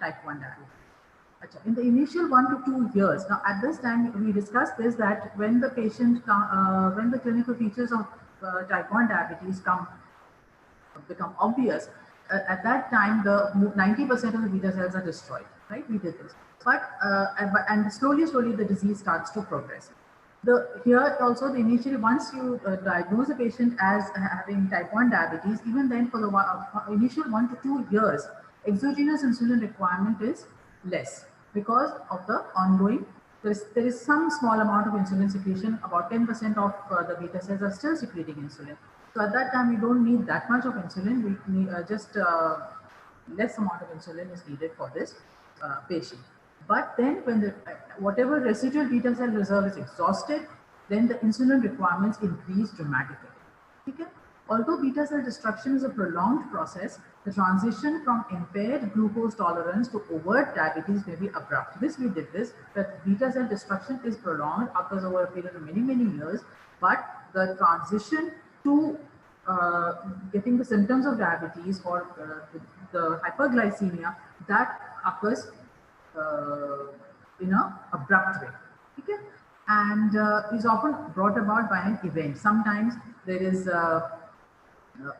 type 1 diabetes. In the initial 1 to 2 years, now at this time we discussed this, that when the when the clinical features of type 1 diabetes become obvious, at that time the 90% of the beta cells are destroyed, right? We did this, and slowly the disease starts to progress. Here also, initially, once you diagnose a patient as having type 1 diabetes, even then for the initial 1 to 2 years, exogenous insulin requirement is less because of the ongoing, there is some small amount of insulin secretion, about 10% of the beta cells are still secreting insulin. So at that time, we don't need that much of insulin, we need just less amount of insulin is needed for this patient. But then when whatever residual beta cell reserve is exhausted, then the insulin requirements increase dramatically. Okay? Although beta cell destruction is a prolonged process, the transition from impaired glucose tolerance to overt diabetes may be abrupt. We did this, that beta cell destruction is prolonged, occurs over a period of many years, but the transition to getting the symptoms of diabetes or the hyperglycemia, that occurs in an abrupt way, okay? And is often brought about by an event. Sometimes there is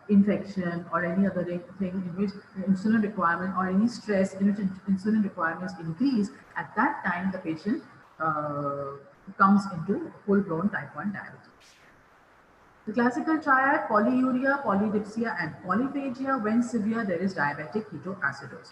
infection or any other thing in which insulin requirement or any stress in which insulin requirements increase. At that time, the patient comes into full-blown type 1 diabetes. The classical triad: polyuria, polydipsia, and polyphagia. When severe, there is diabetic ketoacidosis.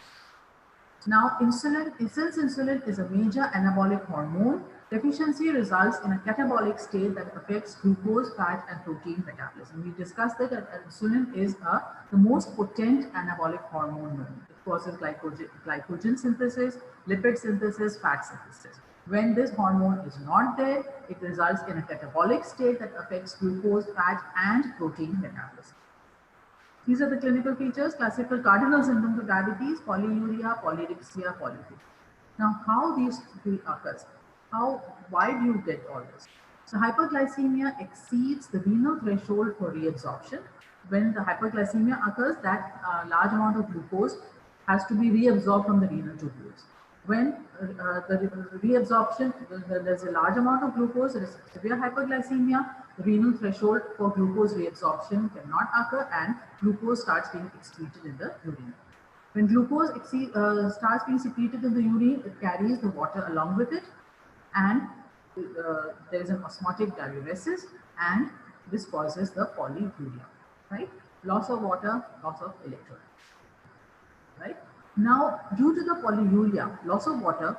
Now, since insulin is a major anabolic hormone, deficiency results in a catabolic state that affects glucose, fat, and protein metabolism. We discussed that insulin is the most potent anabolic hormone known. It causes glycogen synthesis, lipid synthesis, fat synthesis. When this hormone is not there, it results in a catabolic state that affects glucose, fat, and protein metabolism. These are the clinical features: classical cardinal symptoms of diabetes, polyuria, polydipsia, polyphagia. Now, how these three occurs? Why do you get all this? So, hyperglycemia exceeds the renal threshold for reabsorption. When the hyperglycemia occurs, that large amount of glucose has to be reabsorbed from the renal tubules. When the reabsorption, there's a large amount of glucose, there is severe hyperglycemia, the renal threshold for glucose reabsorption cannot occur, and glucose starts being excreted in the urine. When glucose starts being secreted in the urine, it carries the water along with it, and there is an osmotic diuresis, and this causes the polyuria, right? Loss of water, loss of electrolytes, right? Now, due to the polyuria, loss of water,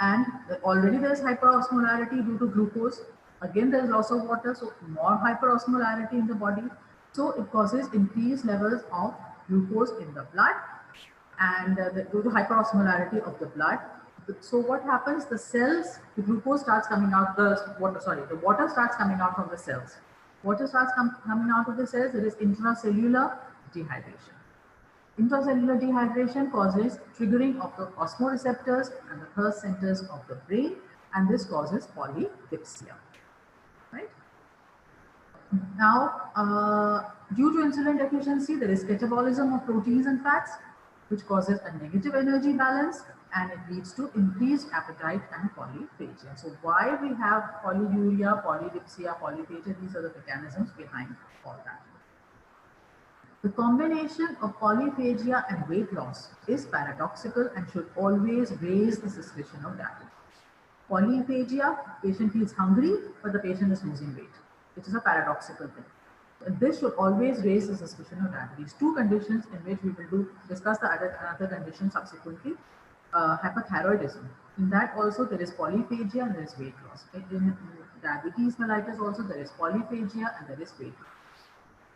and already there is hyperosmolarity due to glucose. Again, there is loss of water, so more hyperosmolarity in the body. So it causes increased levels of glucose in the blood, and due to hyperosmolarity of the blood. So what happens? The glucose starts coming out. The water starts coming out from the cells. Water starts coming out of the cells. There is intracellular dehydration. Intracellular dehydration causes triggering of the osmoreceptors and the thirst centers of the brain, and this causes polydipsia. Right? Now, due to insulin deficiency, there is catabolism of proteins and fats, which causes a negative energy balance, and it leads to increased appetite and polyphagia. So, why we have polyuria, polydipsia, polyphagia? These are the mechanisms behind all that. The combination of polyphagia and weight loss is paradoxical and should always raise the suspicion of diabetes. Polyphagia, patient feels hungry, but the patient is losing weight, which is a paradoxical thing. And this should always raise the suspicion of diabetes. Two conditions in which we will discuss the other condition subsequently. Hypothyroidism. In that also there is polyphagia and there is weight loss. In diabetes mellitus also there is polyphagia and there is weight loss.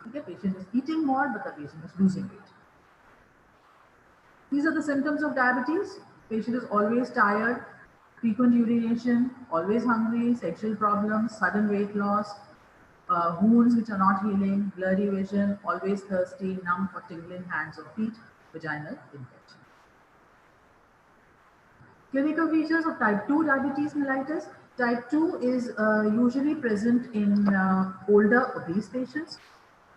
Okay, patient is eating more, but the patient is losing weight. These are the symptoms of diabetes. Patient is always tired, frequent urination, always hungry, sexual problems, sudden weight loss, wounds which are not healing, blurry vision, always thirsty, numb or tingling hands or feet, vaginal infection. Clinical features of type 2 diabetes mellitus. Type 2 is usually present in older obese patients.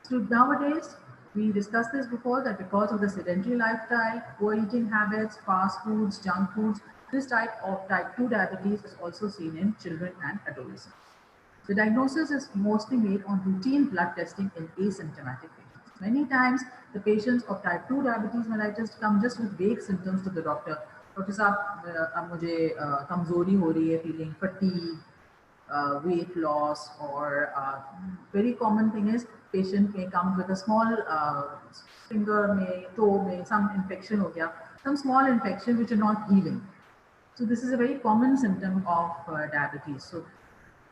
So nowadays, We discussed this before that because of the sedentary lifestyle, poor eating habits, fast foods, junk foods, this type of type 2 diabetes is also seen in children and adolescents. The diagnosis is mostly made on routine blood testing in asymptomatic patients. Many times, the patients of type 2 diabetes mellitus come just with vague symptoms to the doctor. Doctor साहब अब मुझे कमजोरी हो रही है, feeling fatigue, weight loss, or very common thing is patient may come with a small finger, may toe, may some infection हो गया, some small infection which are not healing. So this is a very common symptom of diabetes. So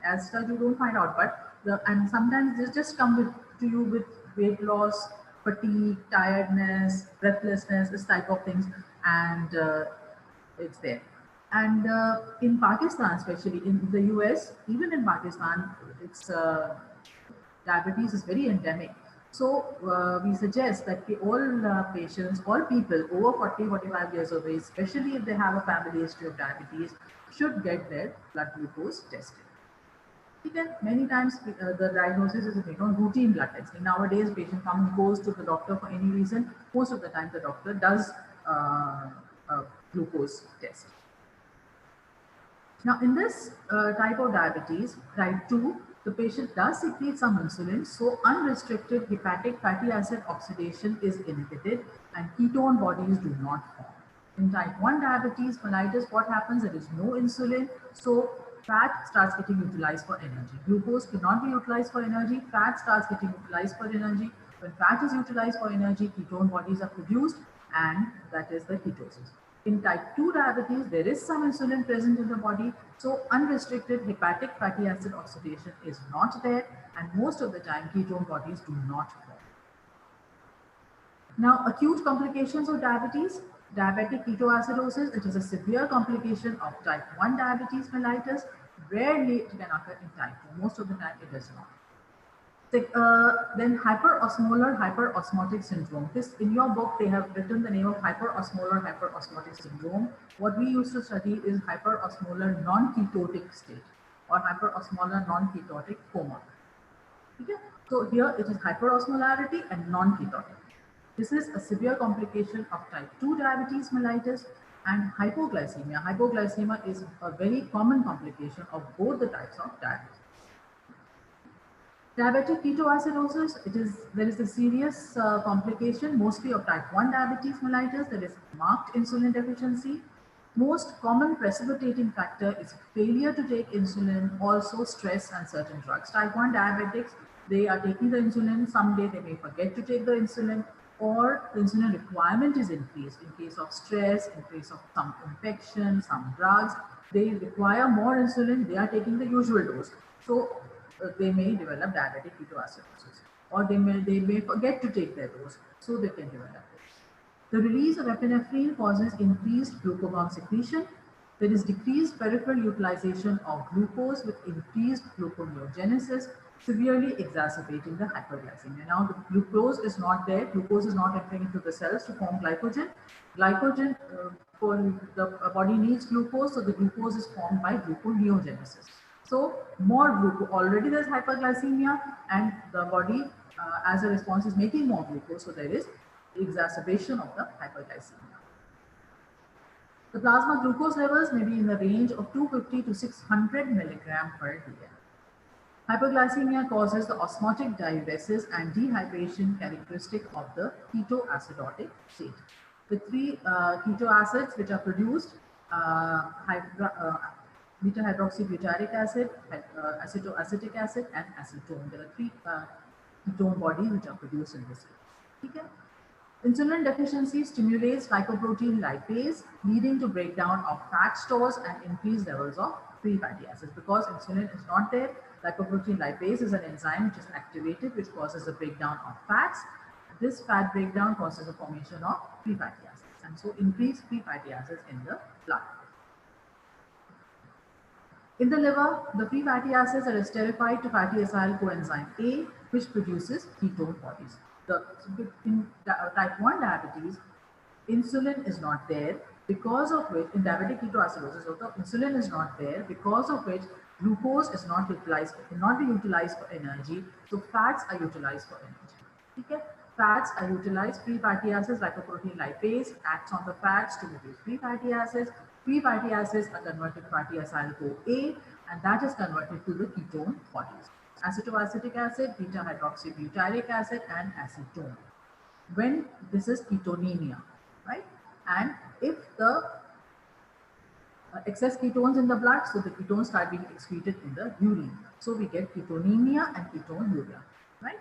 as such, you don't find out, but and sometimes they just come to you with weight loss, fatigue, tiredness, breathlessness, this type of things, and it's there. And in Pakistan, especially in the US, even in Pakistan, it's diabetes is very endemic. So we suggest that all patients, all people over 40-45 years of age, especially if they have a family history of diabetes, should get their blood glucose tested. Again, many times the diagnosis is made on routine blood testing. Nowadays, patient goes to the doctor for any reason. Most of the time, the doctor does a glucose test. Now, in this type of diabetes, type 2, the patient does secrete some insulin, so unrestricted hepatic fatty acid oxidation is inhibited and ketone bodies do not form. In type 1 diabetes mellitus, what happens? There is no insulin, so fat starts getting utilized for energy. Glucose cannot be utilized for energy, fat starts getting utilized for energy. When fat is utilized for energy, ketone bodies are produced, and that is the ketosis. In type 2 diabetes, there is some insulin present in the body, so unrestricted hepatic fatty acid oxidation is not there, and most of the time ketone bodies do not form. Now, acute complications of diabetes, diabetic ketoacidosis, it is a severe complication of type 1 diabetes mellitus. Rarely it can occur in type 2, most of the time it does not. Then hyperosmolar hyperosmotic syndrome. This in your book they have written the name of hyperosmolar hyperosmotic syndrome. What we used to study is hyperosmolar non-ketotic state or hyperosmolar non-ketotic coma. Okay? So here it is hyperosmolarity and non-ketotic. This is a severe complication of type 2 diabetes mellitus and hypoglycemia. Hypoglycemia is a very common complication of both the types of diabetes. Diabetic ketoacidosis, there is a serious complication mostly of type 1 diabetes mellitus. There is marked insulin deficiency. Most common precipitating factor is failure to take insulin, also stress and certain drugs. Type 1 diabetics, they are taking the insulin, someday they may forget to take the insulin, or the insulin requirement is increased in case of stress, in case of some infection, some drugs. They require more insulin, they are taking the usual dose. So they may develop diabetic ketoacidosis, or they may forget to take their dose, so they can develop it. The release of epinephrine causes increased glucagon secretion. There is decreased peripheral utilization of glucose with increased gluconeogenesis, severely exacerbating the hyperglycemia. Now, the glucose is not there. Glucose is not entering into the cells to form glycogen. Glycogen, the body needs glucose, so the glucose is formed by gluconeogenesis. So more glucose, already there's hyperglycemia, and the body as a response is making more glucose, so there is exacerbation of the hyperglycemia. The plasma glucose levels may be in the range of 250 to 600 milligram per dl. Hyperglycemia causes the osmotic diuresis and dehydration characteristic of the ketoacidotic state. The three keto acids which are produced, beta hydroxybutyric acid, acetoacetic acid, and acetone. There are three ketone bodies which are produced in this case. Okay? Insulin deficiency stimulates lipoprotein lipase, leading to breakdown of fat stores and increased levels of free fatty acids. Because insulin is not there, lipoprotein lipase is an enzyme which is activated, which causes the breakdown of fats. This fat breakdown causes the formation of free fatty acids, and so increased free fatty acids in the blood. In the liver, the free fatty acids are esterified to fatty acyl coenzyme A, which produces ketone bodies. In type 1 diabetes, insulin is not there, because of which, in diabetic ketoacidosis, insulin is not there, because of which glucose is not utilized, cannot be utilized for energy, so fats are utilized for energy. Okay? Fats are utilized. Free fatty acids, lipoprotein lipase, acts on the fats to reduce free fatty acids. Free fatty acids are converted to fatty acyl CoA, and that is converted to the ketone bodies. Acetoacetic acid, beta hydroxybutyric acid, and acetone. When this is ketonemia, right? And if the excess ketones in the blood, so the ketones start being excreted in the urine. So we get ketonemia and ketonuria, right?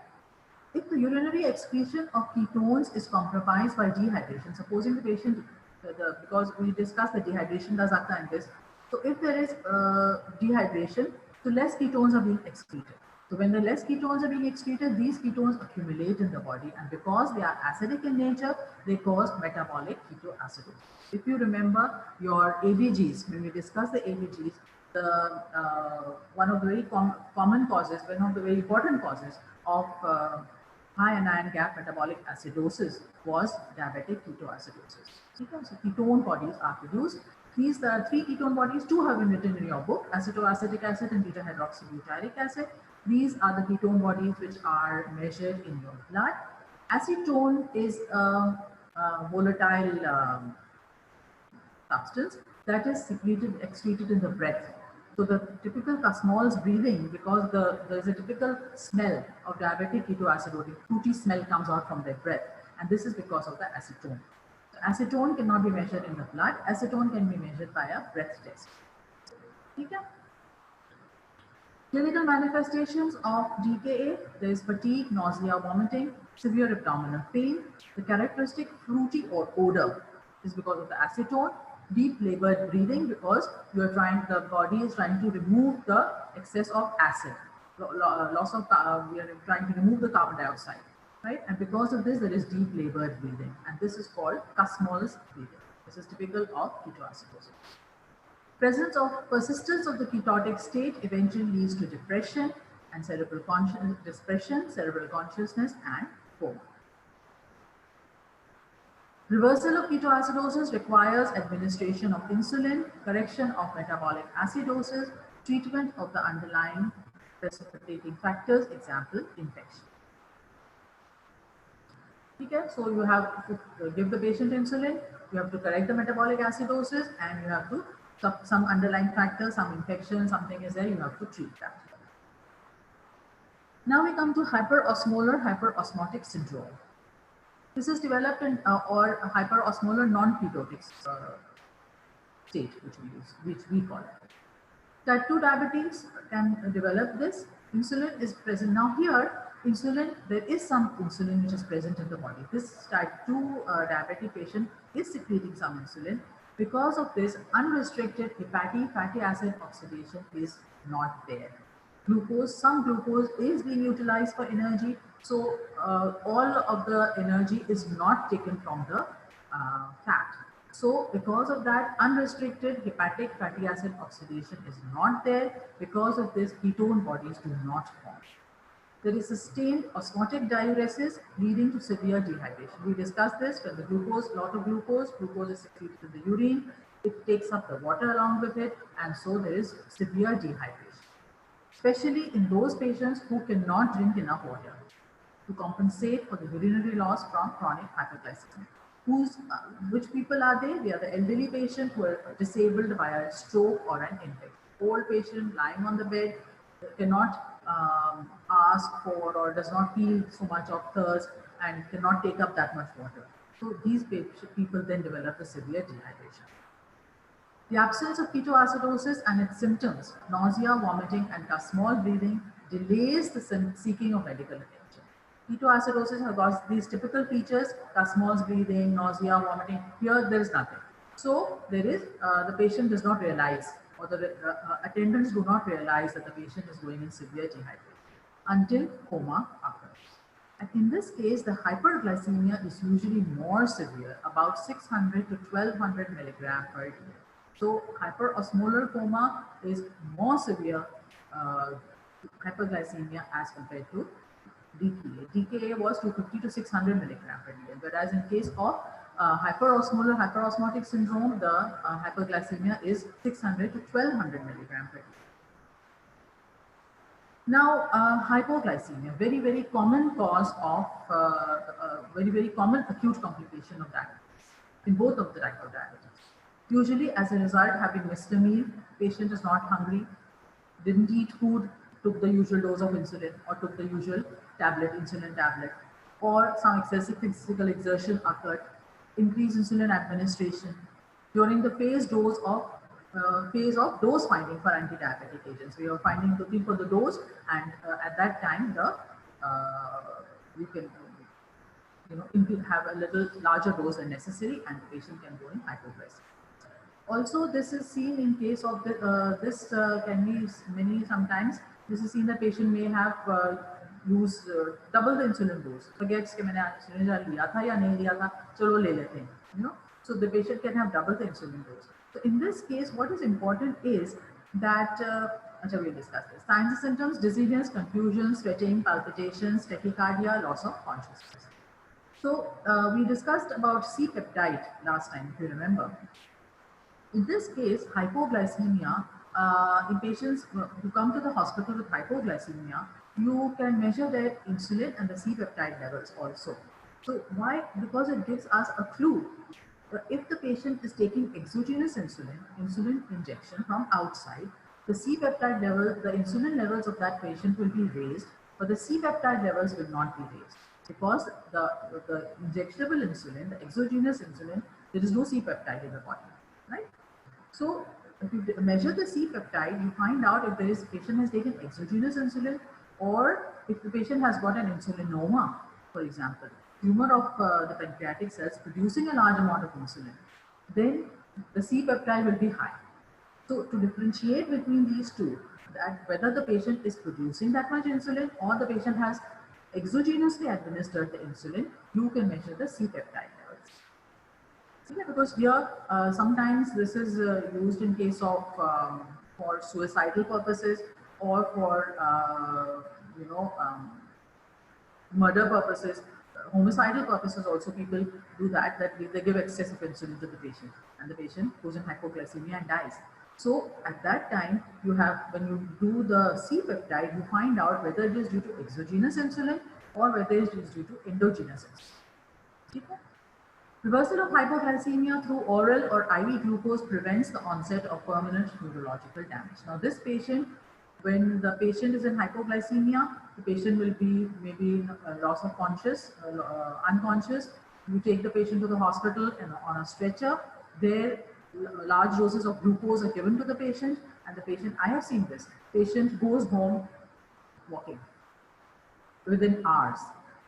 If the urinary excretion of ketones is compromised by dehydration, supposing the patient, because we discussed the dehydration does occur in this. So if there is dehydration, so less ketones are being excreted. So when the less ketones are being excreted, these ketones accumulate in the body, and because they are acidic in nature, they cause metabolic ketoacidosis. If you remember your ABGs, when we discussed the ABGs, the one of the very common causes, one of the very important causes of high anion gap metabolic acidosis was diabetic ketoacidosis. Okay, so ketone bodies are produced. These three ketone bodies, two have been written in your book: acetoacetic acid and beta hydroxybutyric acid. These are the ketone bodies which are measured in your blood. Acetone is a volatile substance that is excreted in the breath. So the typical Kussmaul's breathing, because there is a typical smell of diabetic ketoacidosis, fruity smell comes out from their breath, and this is because of the acetone. So acetone cannot be measured in the blood. Acetone can be measured by a breath test. Okay? Clinical manifestations of DKA: there is fatigue, nausea, vomiting, severe abdominal pain. The characteristic fruity or odor is because of the acetone. Deep labored breathing, because the body is trying to remove the excess of acid. Loss of, we are trying to remove the carbon dioxide, right? And because of this, there is deep labored breathing, and this is called Kussmaul's breathing. This is typical of ketoacidosis. Persistence of the ketotic state eventually leads to depression and cerebral consciousness, and coma. Reversal of ketoacidosis requires administration of insulin, correction of metabolic acidosis, treatment of the underlying precipitating factors, example, infection. Okay, so you have to give the patient insulin, you have to correct the metabolic acidosis, and you have to some underlying factor, some infection, something is there, you have to treat that. Now we come to hyperosmolar hyperosmotic syndrome. This is developed in or hyperosmolar non-ketotic state, which we call it. Type 2 diabetes can develop this. Insulin is present. Now here, insulin, there is some insulin which is present in the body. This type 2 diabetic patient is secreting some insulin. Because of this, unrestricted hepatic fatty acid oxidation is not there. Some glucose is being utilized for energy. So all of the energy is not taken from the fat. So because of that, unrestricted hepatic fatty acid oxidation is not there. Because of this, ketone bodies do not form. There is sustained osmotic diuresis leading to severe dehydration. We discussed this when the lot of glucose is secreted in the urine. It takes up the water along with it, and so there is severe dehydration. Especially in those patients who cannot drink enough water to compensate for the urinary loss from chronic hyperglycemia. Which people are they? They are the elderly patient who are disabled by a stroke or an infection. Old patient lying on the bed cannot ask for or does not feel so much of thirst and cannot take up that much water. So these people then develop a severe dehydration. The absence of ketoacidosis and its symptoms, nausea, vomiting, and Kussmaul breathing, delays the seeking of medical attention. Ketoacidosis has got these typical features: Kussmaul's breathing, nausea, vomiting. Here there is nothing. So there is the patient does not realize, or the attendants do not realize that the patient is going in severe dehydration until coma occurs. And in this case, the hyperglycemia is usually more severe, about 600 to 1200 milligram per year. So hyperosmolar coma is more severe hyperglycemia as compared to DKA. DKA was 250 to 600 milligram per year, whereas in case of hyperosmolar hyperosmotic syndrome, the hyperglycemia is 600 to 1200 milligram per year. Now, hypoglycemia, very common cause of, very common acute complication of diabetes in both of the type of diabetes. Usually as a result, having missed a meal, patient is not hungry, didn't eat food, took the usual dose of insulin or took the usual insulin tablet, or some excessive physical exertion occurred, increased insulin administration during the phase of dose finding for anti-diabetic agents. We are looking for the dose, and at that time you can have a little larger dose than necessary, and the patient can go in hypoglycemia. Also, this is seen in case of can be sometimes. This is seen the patient may have use double the insulin dose. Forgets कि मैंने insulin लिया था या नहीं लिया था, चलो ले लेते हैं. So the patient can have double the insulin dose. So in this case, what is important is that we'll discuss this. Signs and symptoms: dizziness, confusion, sweating, palpitations, tachycardia, loss of consciousness. So we discussed about C-peptide last time, if you remember. In this case, hypoglycemia, in patients who come to the hospital with hypoglycemia, you can measure their insulin and the C-peptide levels also. So why? Because it gives us a clue. If the patient is taking exogenous insulin injection from outside, the C-peptide level, the insulin levels of that patient will be raised, but the C-peptide levels will not be raised. Because the injectable insulin, the exogenous insulin, there is no C-peptide in the body, right? So if you measure the C-peptide, you find out if there is patient has taken exogenous insulin, or if the patient has got an insulinoma, for example, tumor of the pancreatic cells producing a large amount of insulin, then the C-peptide will be high. So to differentiate between these two, that whether the patient is producing that much insulin or the patient has exogenously administered the insulin, you can measure the C-peptide levels. Yeah, because here sometimes this is used in case of for suicidal purposes or for murder purposes, homicidal purposes. Also, people do that they give excessive insulin to the patient, and the patient goes in hypoglycemia and dies. So at that time, you have, when you do the C-peptide, you find out whether it is due to exogenous insulin or whether it is due to endogenous insulin. Okay? Reversal of hypoglycemia through oral or IV glucose prevents the onset of permanent neurological damage. Now, this patient, when the patient is in hypoglycemia, the patient will be maybe loss of unconscious. You take the patient to the hospital and on a stretcher. There, large doses of glucose are given to the patient, and the patient, I have seen this, patient goes home walking within hours.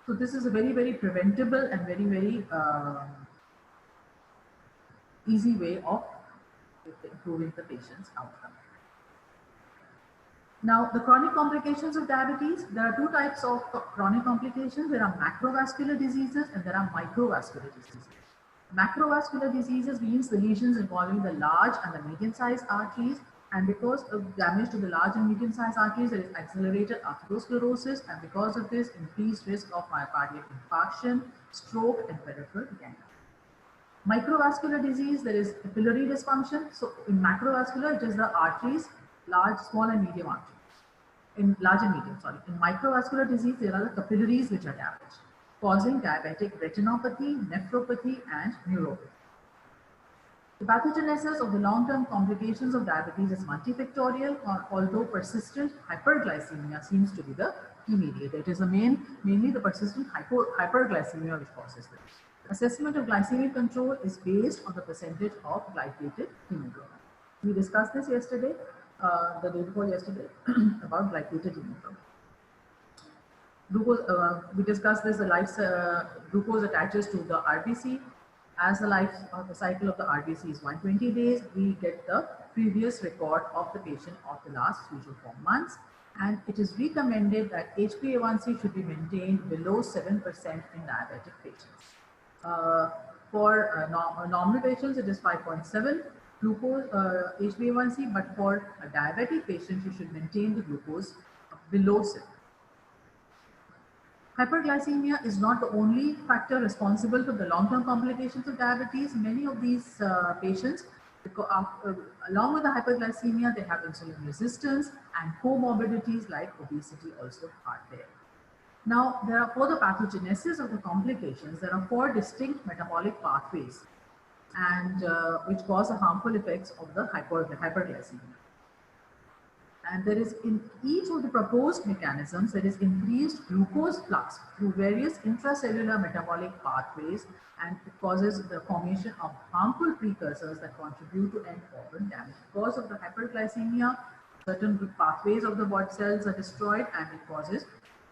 So this is a very preventable and very easy way of improving the patient's outcome. Now, the chronic complications of diabetes, there are two types of chronic complications. There are macrovascular diseases and there are microvascular diseases. Macrovascular diseases means the lesions involving the large and the medium-sized arteries, and because of damage to the large and medium-sized arteries, there is accelerated atherosclerosis, and because of this, increased risk of myocardial infarction, stroke, and peripheral gangrene. Microvascular disease, there is capillary dysfunction. So in macrovascular, it is the arteries, large, small, and medium arteries. In large and medium, sorry. In microvascular disease, there are the capillaries which are damaged, causing diabetic retinopathy, nephropathy, and neuropathy. The pathogenesis of the long-term complications of diabetes is multifactorial, although persistent hyperglycemia seems to be the key mediator. It is mainly the persistent hyperglycemia which causes this. Assessment of glycemic control is based on the percentage of glycated hemoglobin. We discussed this yesterday, the day before yesterday, about glycated hemoglobin. Glucose, we discussed this, glucose attaches to the RBC. As the life cycle of the RBC is 120 days, we get the previous record of the patient of the last 3 to 4 months. And it is recommended that HbA1c should be maintained below 7% in diabetic patients. For normal patients, it is 5.7 glucose HbA1c, but for a diabetic patient, you should maintain the glucose below 7. Hyperglycemia is not the only factor responsible for the long-term complications of diabetes. Many of these patients, because along with the hyperglycemia, they have insulin resistance, and comorbidities like obesity also are there. Now, for the pathogenesis of the complications, there are 4 distinct metabolic pathways, and which cause the harmful effects of the hyperglycemia. And there is, in each of the proposed mechanisms, there is increased glucose flux through various intracellular metabolic pathways, and it causes the formation of harmful precursors that contribute to end organ damage. Because of the hyperglycemia, certain pathways of the blood cells are destroyed, and it causes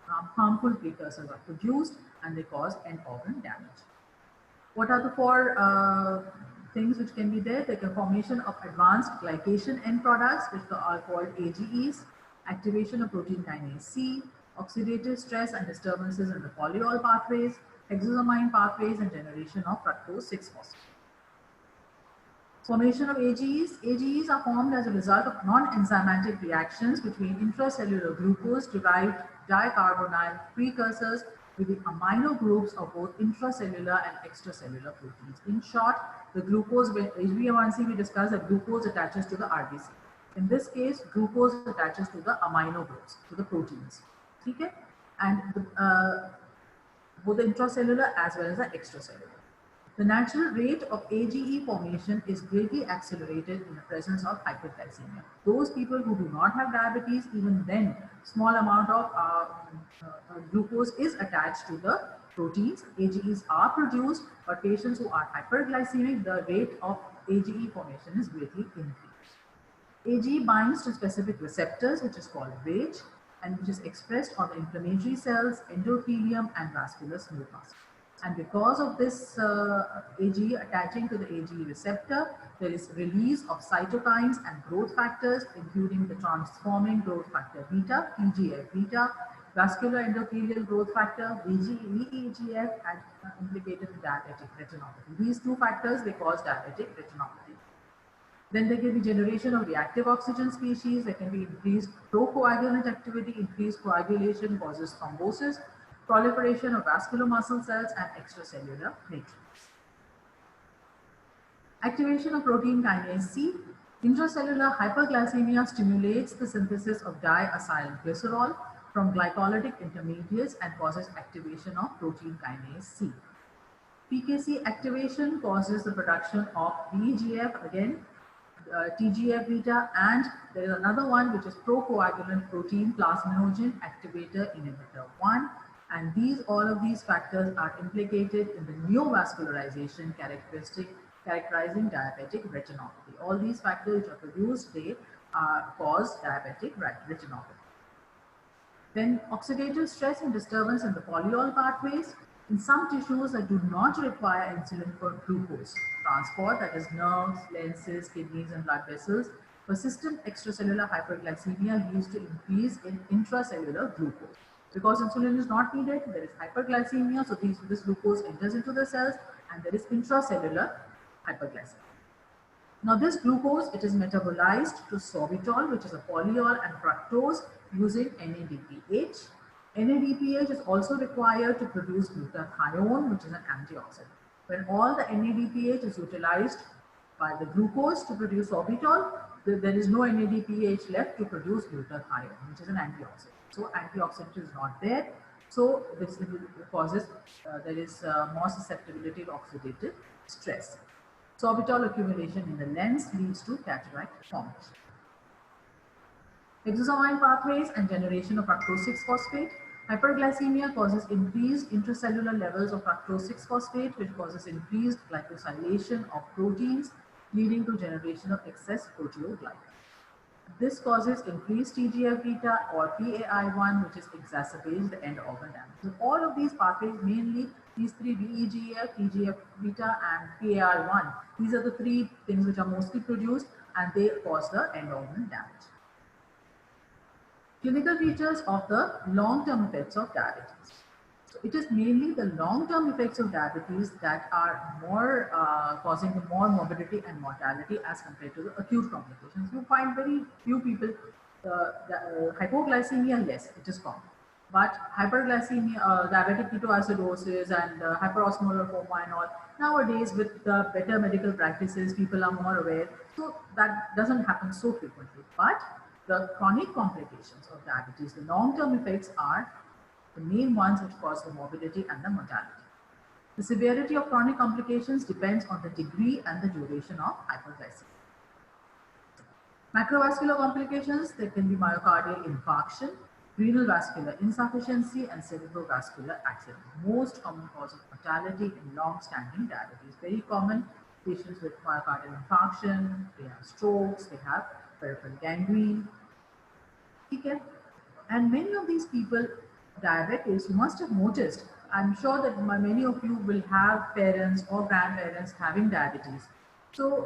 harmful precursors are produced, and they cause end organ damage. What are the 4 things which can be there? The formation of advanced glycation end products, which are called AGEs, activation of protein kinase C, oxidative stress and disturbances in the polyol pathways, hexosamine pathways, and generation of fructose 6-phosphate. Formation of AGEs. AGEs are formed as a result of non-enzymatic reactions between intracellular glucose-derived dicarbonyl precursors with the amino groups of both intracellular and extracellular proteins. In short, the glucose, when HbA1c, we discussed that glucose attaches to the RBC. In this case, glucose attaches to the amino groups, to the proteins. Okay? And both the intracellular as well as the extracellular. The natural rate of AGE formation is greatly accelerated in the presence of hyperglycemia. Those people who do not have diabetes, even then, small amount of glucose is attached to the proteins. AGEs are produced, but patients who are hyperglycemic, the rate of AGE formation is greatly increased. AGE binds to specific receptors, which is called RAGE, and which is expressed on the inflammatory cells, endothelium, and vascular smooth muscle. And because of this AGE attaching to the AGE receptor, there is release of cytokines and growth factors, including the transforming growth factor beta, TGF-beta, vascular endothelial growth factor, VEGF, and implicated in diabetic retinopathy. These 2 factors, they cause diabetic retinopathy. Then there can be generation of reactive oxygen species. There can be increased procoagulant activity. Increased coagulation causes thrombosis, proliferation of vascular muscle cells, and extracellular matrix. Activation of protein kinase C. Intracellular hyperglycemia stimulates the synthesis of diacylglycerol from glycolytic intermediates and causes activation of protein kinase C. PKC activation causes the production of VEGF, again, TGF-beta, and there is another one which is procoagulant protein plasminogen activator inhibitor 1. And all of these factors are implicated in the neovascularization characterizing diabetic retinopathy. All these factors which are produced, they cause diabetic retinopathy. Then oxidative stress and disturbance in the polyol pathways. In some tissues that do not require insulin for glucose transport, that is nerves, lenses, kidneys, and blood vessels, persistent extracellular hyperglycemia leads to increase in intracellular glucose. Because insulin is not needed, there is hyperglycemia, so this glucose enters into the cells, and there is intracellular hyperglycemia. Now this glucose, it is metabolized to sorbitol, which is a polyol, and fructose using NADPH. NADPH is also required to produce glutathione, which is an antioxidant. When all the NADPH is utilized by the glucose to produce sorbitol, there is no NADPH left to produce glutathione, which is an antioxidant. So antioxidant is not there. So this causes, there is more susceptibility to oxidative stress. Sorbitol accumulation in the lens leads to cataract formation. Hexosamine pathways and generation of fructose 6-phosphate. Hyperglycemia causes increased intracellular levels of fructose 6-phosphate, which causes increased glycosylation of proteins, leading to generation of excess proteoglycan. This causes increased TGF-beta or PAI1, which is exacerbates the end organ damage. So all of these pathways, mainly these 3, VEGF, TGF-beta, and PAI1, these are the 3 things which are mostly produced, and they cause the end organ damage. Clinical features of the long-term effects of diabetes. So it is mainly the long-term effects of diabetes that are more causing more morbidity and mortality as compared to the acute complications. You find very few people, hypoglycemia, yes, it is common. But hyperglycemia, diabetic ketoacidosis, and hyperosmolar coma and all, Nowadays, with the better medical practices, people are more aware, so that doesn't happen so frequently. But the chronic complications of diabetes, the long-term effects are the main ones which cause the morbidity and the mortality. The severity of chronic complications depends on the degree and the duration of hyperglycemia. Macrovascular complications, there can be myocardial infarction, renal vascular insufficiency, and cerebrovascular accident. Most common cause of mortality in long-standing diabetes. Very common, patients with myocardial infarction, they have strokes, they have peripheral gangrene. Okay? And many of these people, diabetics, you must have noticed, I'm sure that many of you will have parents or grandparents having diabetes. So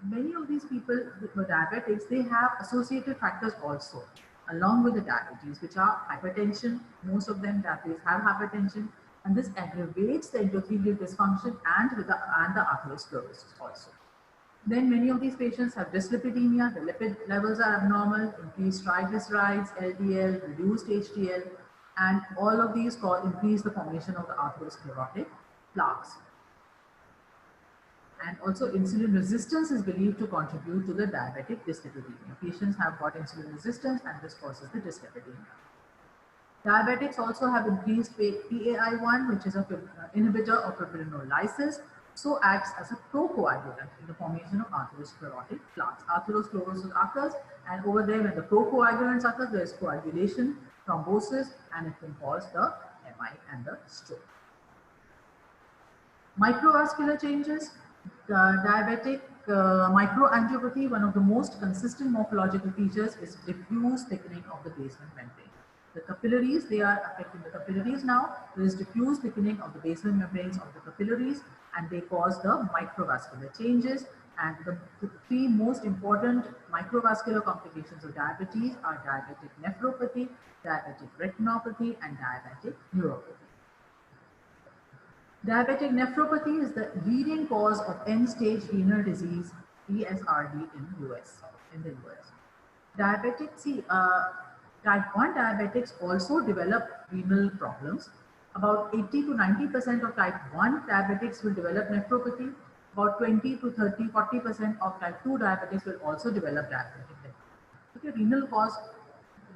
many of these people with diabetics, they have associated factors also along with the diabetes, which are hypertension. Most of them diabetes have hypertension, and this aggravates the endothelial dysfunction and the atherosclerosis also. Then many of these patients have dyslipidemia, the lipid levels are abnormal, increased triglycerides, LDL, reduced HDL, and all of these increase the formation of the atherosclerotic plaques. And also insulin resistance is believed to contribute to the diabetic dyslipidemia. Patients have got insulin resistance and this causes the dyslipidemia. Diabetics also have increased PAI1, which is an inhibitor of fibrinolysis, so acts as a procoagulant in the formation of atherosclerotic plaques. Atherosclerosis occurs, and over there when the procoagulants occur, there is coagulation, thrombosis, and it can cause the MI and the stroke. Microvascular changes, diabetic microangiopathy, one of the most consistent morphological features is diffuse thickening of the basement membrane. The capillaries, they are affecting the capillaries now. There is diffuse thickening of the basement membranes of the capillaries, and they cause the microvascular changes. And the three most important microvascular complications of diabetes are diabetic nephropathy, diabetic retinopathy, and diabetic neuropathy. Diabetic nephropathy is the leading cause of end-stage renal disease, ESRD, in the US. Type 1 diabetics also develop renal problems. About 80 to 90% of type 1 diabetics will develop nephropathy. About 20 to 30, 40% of type 2 diabetics will also develop diabetic nephropathy. Okay,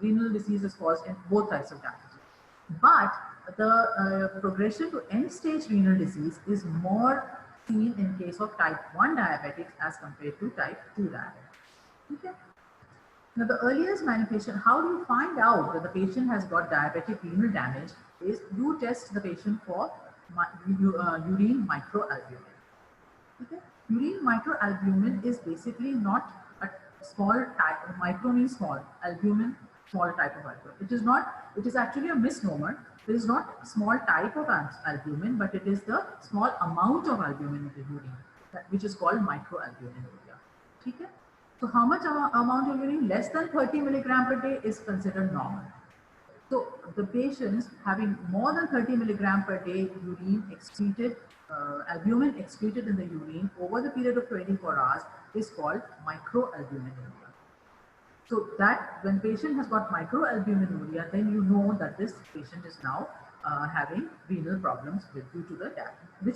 renal disease is caused in both types of diabetes. But the progression to end-stage renal disease is more seen in case of type 1 diabetics as compared to type 2 diabetics. Okay. Now, the earliest manifestation, how do you find out that the patient has got diabetic renal damage is you test the patient for urine microalbumin. Okay. Urine microalbumin is basically not a small type, micro means small, albumin, small type of albumin. It is actually a misnomer. It is not a small type of albumin, but it is the small amount of albumin in the urine, which is called microalbuminuria. Okay? So how much amount of urine? Less than 30 milligram per day is considered normal. So the patients having more than 30 milligram per day urine excreted, albumin excreted in the urine over the period of 24 hours is called microalbuminuria. So that when patient has got microalbuminuria, then you know that this patient is now having renal problems which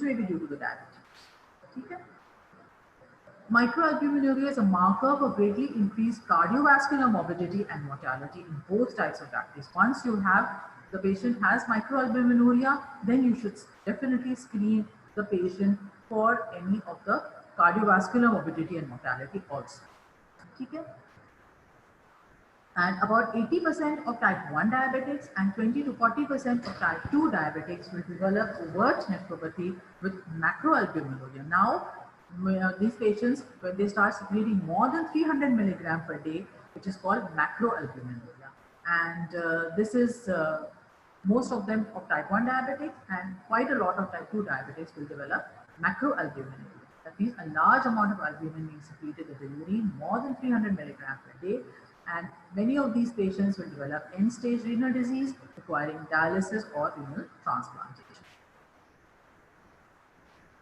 may be due to the diabetes. Okay? Microalbuminuria is a marker for greatly increased cardiovascular morbidity and mortality in both types of diabetes. Once you have the patient has microalbuminuria, then you should definitely screen the patient for any of the cardiovascular morbidity and mortality also. Okay? And about 80% of type 1 diabetics and 20 to 40% of type 2 diabetics will develop overt nephropathy with macroalbuminuria. Now, these patients, when they start secreting more than 300 milligram per day, which is called macroalbuminuria. And this is most of them of type 1 diabetics, and quite a lot of type 2 diabetics will develop macroalbuminuria. That means a large amount of albumin being secreted in the urine, more than 300 milligram per day. And many of these patients will develop end-stage renal disease requiring dialysis or renal transplantation.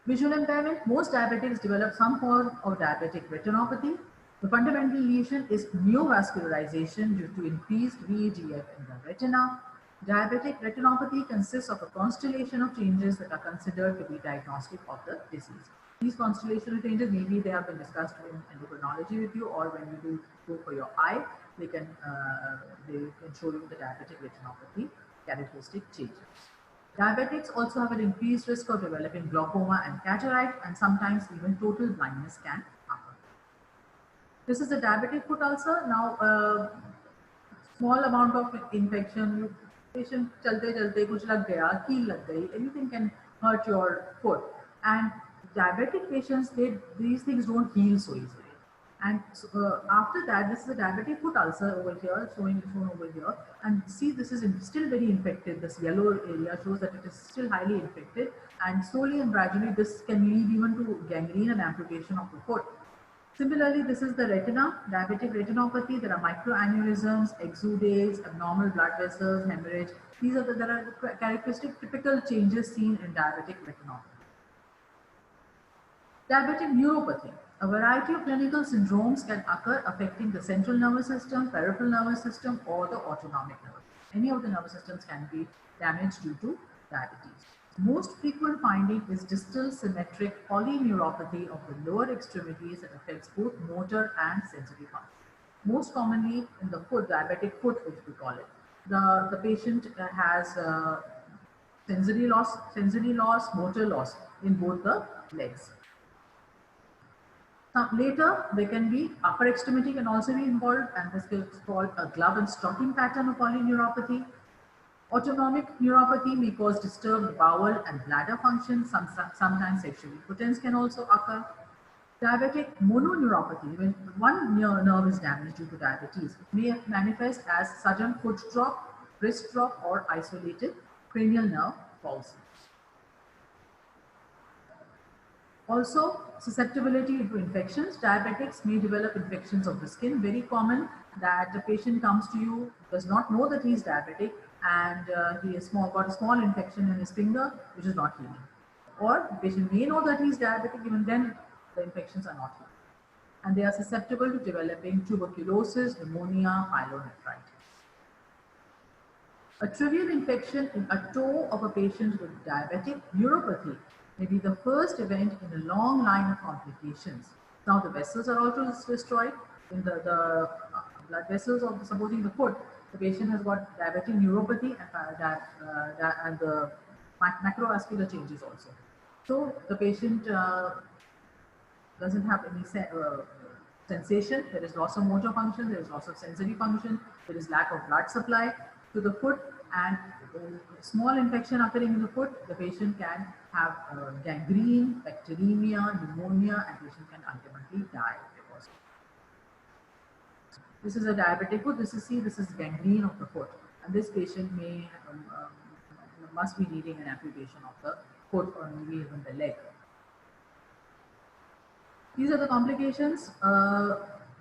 Visual impairment, most diabetics develop some form of diabetic retinopathy. The fundamental lesion is neovascularization due to increased VEGF in the retina. Diabetic retinopathy consists of a constellation of changes that are considered to be diagnostic of the disease. These constellation of changes, maybe they have been discussed in endocrinology with you, or when you do go for your eye, they can show you the diabetic retinopathy characteristic changes. Diabetics also have an increased risk of developing glaucoma and cataract, and sometimes even total blindness can occur. This is a diabetic foot ulcer. Now, small amount of infection, patient chalte chalte kuch lag gaya, keel lag gayi, anything can hurt your foot. And diabetic patients, these things don't heal so easily. And after that, this is a diabetic foot ulcer over here, shown over here. And see, this is still very infected. This yellow area shows that it is still highly infected. And slowly and gradually, this can lead even to gangrene and amputation of the foot. Similarly, this is the retina, diabetic retinopathy. There are microaneurysms, exudates, abnormal blood vessels, hemorrhage. There are characteristic typical changes seen in diabetic retinopathy. Diabetic neuropathy. A variety of clinical syndromes can occur affecting the central nervous system, peripheral nervous system, or the autonomic nervous system. Any of the nervous systems can be damaged due to diabetes. Most frequent finding is distal symmetric polyneuropathy of the lower extremities that affects both motor and sensory function. Most commonly in the foot, diabetic foot, which we call it. The patient has sensory loss, motor loss in both the legs. Now, later, there can be upper extremity can also be involved, and this is called a glove and stocking pattern of polyneuropathy. Autonomic neuropathy may cause disturbed bowel and bladder function. Sometimes sexual impotence can also occur. Diabetic mononeuropathy, when one nerve is damaged due to diabetes, may manifest as sudden foot drop, wrist drop, or isolated cranial nerve palsy. Also, susceptibility to infections. Diabetics may develop infections of the skin. Very common that a patient comes to you, does not know that he is diabetic, and he has got a small infection in his finger, which is not healing. Or the patient may know that he is diabetic, even then the infections are not healing. And they are susceptible to developing tuberculosis, pneumonia, pyelonephritis. A trivial infection in a toe of a patient with diabetic neuropathy may be the first event in a long line of complications. Now the vessels are also destroyed. In the blood vessels of supporting the foot, the patient has got diabetic neuropathy and the macrovascular changes also. So the patient doesn't have any sensation, there is loss of motor function, there is loss of sensory function, there is lack of blood supply to the foot, and small infection occurring in the foot, the patient can have gangrene, bacteremia, pneumonia, and patient can ultimately die because of it. This is a diabetic foot. This is gangrene of the foot, and this patient must be needing an amputation of the foot or maybe even the leg. These are the complications.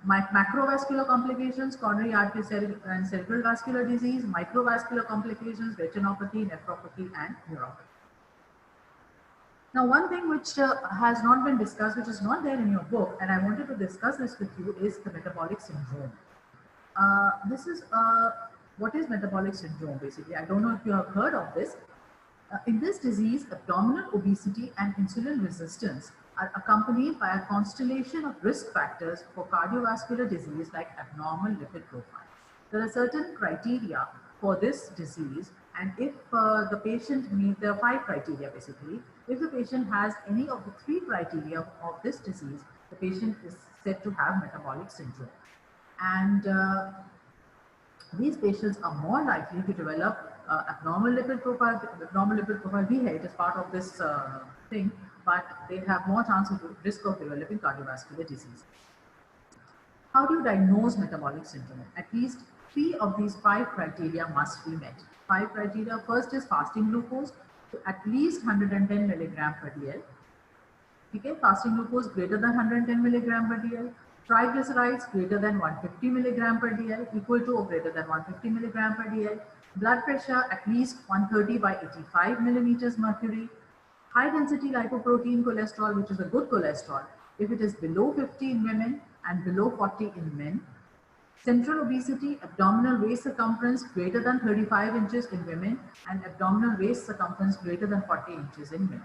Macrovascular complications, coronary artery and cerebral vascular disease, microvascular complications, retinopathy, nephropathy, and neuropathy. Now, one thing which has not been discussed, which is not there in your book, and I wanted to discuss this with you, is the metabolic syndrome. What is metabolic syndrome basically? I don't know if you have heard of this. In this disease, abdominal obesity and insulin resistance are accompanied by a constellation of risk factors for cardiovascular disease like abnormal lipid profile. There are certain criteria for this disease, and if the patient meets, there are 5 criteria basically. If the patient has any of the 3 criteria of this disease, the patient is said to have metabolic syndrome. And these patients are more likely to develop abnormal lipid profile. Abnormal lipid profile, it is part of this thing, but they have more chance of risk of developing cardiovascular disease. How do you diagnose metabolic syndrome? At least 3 of these 5 criteria must be met. 5 criteria. First is fasting glucose to at least 110 milligram per dl. Okay, fasting glucose greater than 110 milligram per dl. Triglycerides greater than 150 milligram per dl, equal to or greater than 150 milligram per dl. Blood pressure at least 130 by 85 millimeters mercury. High density lipoprotein cholesterol, which is a good cholesterol, if it is below 50 in women and below 40 in men. Central obesity, abdominal waist circumference greater than 35 inches in women and abdominal waist circumference greater than 40 inches in men.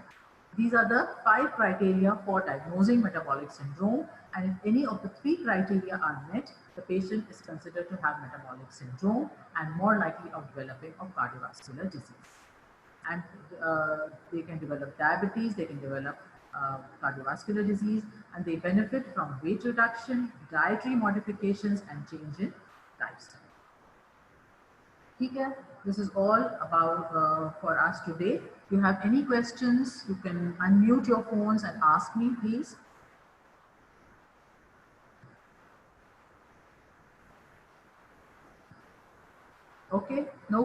These are the 5 criteria for diagnosing metabolic syndrome, and if any of the 3 criteria are met, the patient is considered to have metabolic syndrome and more likely of developing of cardiovascular disease. And they can develop diabetes, they can develop cardiovascular disease, and they benefit from weight reduction, dietary modifications, and change in lifestyle. Okay, this is all about for us today. If you have any questions, you can unmute your phones and ask me, please. Okay, no